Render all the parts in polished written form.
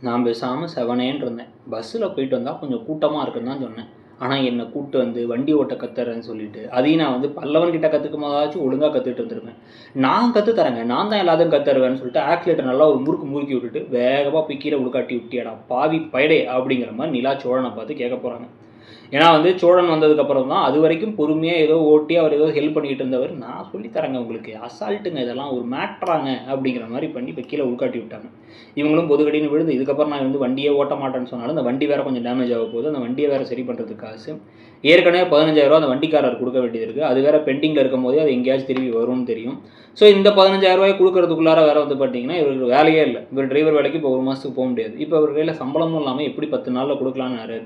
நான் பேசாமல் செவனேன்னு இருந்தேன். பஸ்ஸில் போயிட்டு வந்தால் கொஞ்சம் கூட்டமாக இருக்குன்னு தான் சொன்னேன். ஆனால் என்னை கூப்பிட்டு வந்து வண்டி ஓட்ட கற்றுறேன்னு சொல்லிட்டு அதையும் நான் வந்து பல்லவன்கிட்ட கற்றுக்கும் போதாச்சும் ஒழுங்காக கற்றுட்டு இருந்திருப்பேன். நான் கற்றுத்தரேங்க, நான் தான் எல்லாத்தையும் கற்றுருவேன்னு சொல்லிட்டு ஆக்சிலேட்டர் நல்லா ஒரு முறுக்கி விட்டுட்டு வேகமாக போய் கீழே உடுக்காட்டி விட்டியாடா பாவி பயடே அப்படிங்கிற மாதிரி நிலா சோழனை பார்த்து கேட்க போகிறாங்க. ஏன்னா வந்து சோழன் வந்ததுக்கப்புறம் தான் அது வரைக்கும் பொறுமையாக ஏதோ ஓட்டி அவர் ஏதோ ஹெல்ப் பண்ணிகிட்டு இருந்தவர். நான் சொல்லித்தரேங்க உங்களுக்கு, அசால்ட்டுங்க, இதெல்லாம் ஒரு மேட்ராங்க அப்படிங்கிற மாதிரி பண்ணி இப்போ கீழே உள்காட்டி விட்டாங்க. இவங்களும் பொதுக்கடின்னு விழுந்து இதுக்கப்புறம் நான் வந்து வண்டியே ஓட்ட மாட்டேன்னு சொன்னாலும் அந்த வண்டி வேறு கொஞ்சம் டேமேஜ் ஆக போகுது. அந்த வண்டியை வேறு சரி பண்ணுறதுக்கு காசு ஏற்கனவே 15,000 அந்த வண்டிக்காரர் கொடுக்க வேண்டியது இருக்குது. அது வேறு பெண்டிங்கில் இருக்கும் போதே அது எங்கேயாச்சும் திரும்பி வரும்னு தெரியும். ஸோ இந்த 15,000 கொடுக்கறதுக்குள்ளார வேறு வந்து பார்த்தீங்கன்னா இவருக்கு வேலையே இல்லை. இவர் டிரைவர் வேலைக்கு இப்போ 1 மாதத்துக்கு போக முடியாது. இப்போ அவர் கையில் சம்பளமும் இல்லாமல் எப்படி 10 நாளில் கொடுக்கலான்னாரு,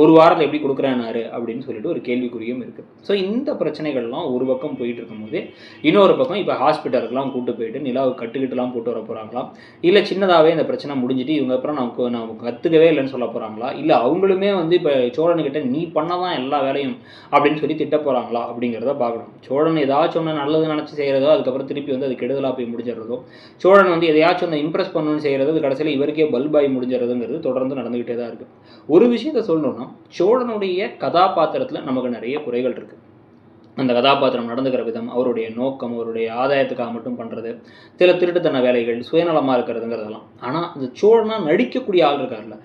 ஒரு வாரத்தில் எப்படி கொடுக்குறானாரு அப்படின்னு சொல்லிட்டு ஒரு கேள்விக்குறியும் இருக்குது. ஸோ இந்த பிரச்சனைகள்லாம் ஒரு பக்கம் போயிட்டு இருக்கும்போது இன்னொரு பக்கம் இப்போ ஹாஸ்பிட்டலுக்குலாம் கூப்பிட்டு போயிட்டு நிலாவுக்கு கட்டுக்கிட்டுலாம் போட்டு வர போகிறாங்களா, இல்லை சின்னதாகவே இந்த பிரச்சனை முடிஞ்சிட்டு இவங்க அப்புறம் நான் கற்றுக்கவே இல்லைன்னு சொல்ல போகிறாங்களா, இல்லை அவங்களுமே வந்து இப்போ சோழனுக்கிட்ட நீ பண்ண தான் எல்லா வேலையும் அப்படின்னு சொல்லி திட்ட போகிறாங்களா அப்படிங்கிறத பார்க்கணும். சோழன் ஏதாச்சும் ஒன்று நல்லது நினச்சி செய்கிறதோ அதுக்கப்புறம் திருப்பி வந்து அது கெடுதலாக போய் முடிஞ்சிடறதோ, சோழன் வந்து எதையாச்சும் ஒன்று இம்ப்ரெஸ் பண்ணணும்னு செய்கிறது அது கடைசியில் இவருக்கே பல்பாய் முடிஞ்சிடறதுங்கிறது தொடர்ந்து நடந்துக்கிட்டே தான் இருக்குது. ஒரு விஷயத்தை சொல்லணும்னா சோழனுடைய கதாபாத்திரத்தில் நமக்கு நிறைய குறைகள் இருக்குது. அந்த கதாபாத்திரம் நடந்துக்கிற விதம், அவருடைய நோக்கம், அவருடைய ஆதாயத்துக்காக மட்டும் பண்ணுறது, சில திருட்டுத்தன வேலைகள், சுயநலமாக இருக்கிறதுங்கிறதெல்லாம். ஆனால் இந்த சோழனாக நடிக்கக்கூடிய ஆள் இருக்கார்ல,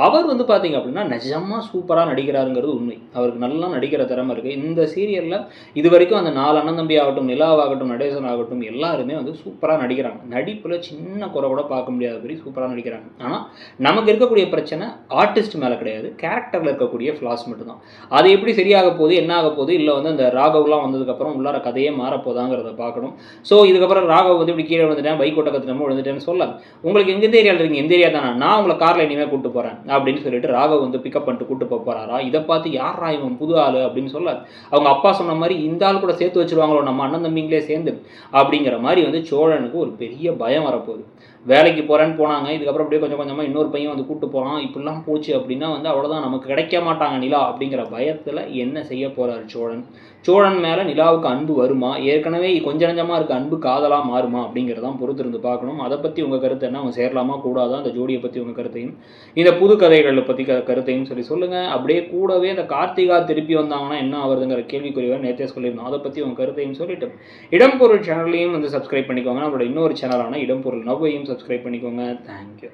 அவர் வந்து பார்த்திங்க அப்படின்னா நிஜமாக சூப்பராக நடிக்கிறாருங்கிறது உண்மை. அவருக்கு நல்லா நடிக்கிற திறமை இருக்குது. இந்த சீரியலில் இது வரைக்கும் அந்த 4 அண்ணன் தம்பி ஆகட்டும், நிலாவாகட்டும், நடேசன் ஆகட்டும், எல்லாருமே வந்து சூப்பராக நடிக்கிறாங்க. நடிப்பில் சின்ன குறை கூட பார்க்க முடியாதபடி சூப்பராக நடிக்கிறாங்க. ஆனால் நமக்கு இருக்கக்கூடிய பிரச்சனை ஆர்டிஸ்ட் மேலே கிடையாது, கேரக்டரில் இருக்கக்கூடிய ஃப்ளாஸ் மட்டும்தான். அது எப்படி சரியாக போகுது, என்ன ஆக போகுது, இல்லை வந்து அந்த ராகவ்லாம் வந்ததுக்கப்புறம் உள்ளார கதையே மாறப்போதாங்கிறத பார்க்கணும். ஸோ இதுக்கப்புறம் ராகவ் வந்து இப்படி கீழே விழுந்துட்டேன், பைக் ஓட்ட கற்றுனமோ விழுந்துட்டேன்னு சொல்ல, உங்களுக்கு எந்த ஏரியாவில் இருக்கீங்க, எந்த ஏரியா தானே, நான் உங்களை காரில் இனிமேல் கூப்பிட்டு போகிறேன் அப்படின்னு சொல்லிட்டு ராகவ் வந்து பிக்கப் பண்ணிட்டு கூப்பிட்டு போகிறாரா. இதை பார்த்து யாரா இவன் புது ஆள் அப்படின்னு சொல்ல, அவங்க அப்பா சொன்ன மாதிரி இந்த ஆள் கூட சேர்த்து வச்சுருவாங்களோ நம்ம அண்ணன் தம்பிங்களே சேர்ந்து அப்படிங்கிற மாதிரி வந்து சோழனுக்கு ஒரு பெரிய பயம் வரப்போகுது. வேலைக்கு போகிறேன்னு போனாங்க, இதுக்கப்புறம் அப்படியே கொஞ்சம் கொஞ்சமாக இன்னொரு பையன் வந்து கூப்பிட்டு போகிறான், இப்படிலாம் போச்சு அப்படின்னா வந்து அவ்வளோதான், நமக்கு கிடைக்க மாட்டாங்க நிலா அப்படிங்கிற பயத்தில் என்ன செய்ய போகிறார் சோழன். சோழன் மேலே நிலாவுக்கு அன்பு வருமா, ஏற்கனவே கொஞ்சம் நஞ்சமாக இருக்க அன்பு காதலாக மாறுமா அப்படிங்கிறதான் பொறுத்து இருந்து பார்க்கணும். அதை பற்றி உங்கள் கருத்து என்ன, அவங்க சேரலாமா கூடாதா, அந்த ஜோடியை பற்றி உங்கள் கருத்தையும் இந்த புது கதைகளை பற்றி கருத்தையும் சொல்லுங்கள். அப்படியே கூடவே இந்த கார்த்திகா திருப்பி வந்தாங்கன்னா என்ன ஆகுதுங்கிற கேள்விக்குறிவை நேற்றே சொல்லியிருந்தோம். அதை பற்றி உங்கள் கருத்தையும் சொல்லிட்டு இடம்பொருள் சேனல்லையும் வந்து சப்ஸ்கிரைப் பண்ணிக்கோங்க. நம்மளோட இன்னொரு சேனலான இடம்பொருள் நவ்வையும் சப்ஸ்கிரைப் பண்ணிக்கோங்க. தேங்க்யூ.